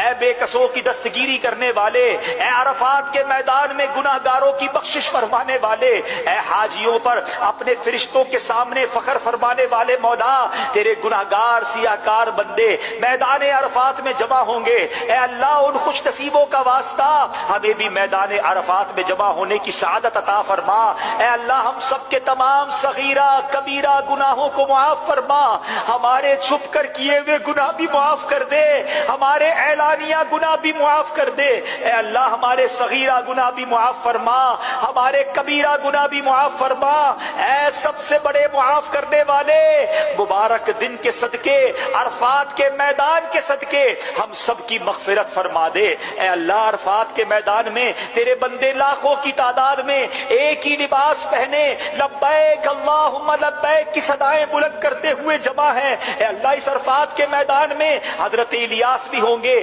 اے بے کسوں کی دستگیری کرنے والے، اے عرفات کے میدان میں گناہ گاروں کی بخشش فرمانے والے، اے حاجیوں پر اپنے فرشتوں کے سامنے فخر فرمانے والے مولا، تیرے گناہ گار سیاہ کار بندے میدان عرفات میں جمع ہوں گے۔ اے اللہ ان خوش نصیبوں کا واسطہ ہمیں بھی میدان عرفات میں جمع ہونے کی سعادت عطا فرما۔ اے اللہ ہم سب کے تمام صغیرہ کبیرہ گناہوں کو معاف فرما، ہمارے چھپ کر کیے ہوئے گناہ بھی معاف کر دے، ہمارے اعلانیہ گناہ بھی معاف کر دے۔ اے اللہ ہمارے صغیرہ گناہ بھی معاف فرما، ہمارے کبیرہ گناہ بھی معاف فرما۔ اے سب سے بڑے معاف کرنے والے، مبارک دن کے صدقے، عرفات کے میدان کے صدقے ہم سب کی مغفرت فرما دے۔ اے اللہ عرفات کے میدان میں تیرے بندے لاکھوں کی تعداد میں ایک ہی لباس پہنے لبیک اللہم لبیک کی صدائیں بلند کرتے ہوئے جمع ہیں۔ اے اللہ اس عرفات کے میدان میں حضرت الیاس بھی ہوں گے،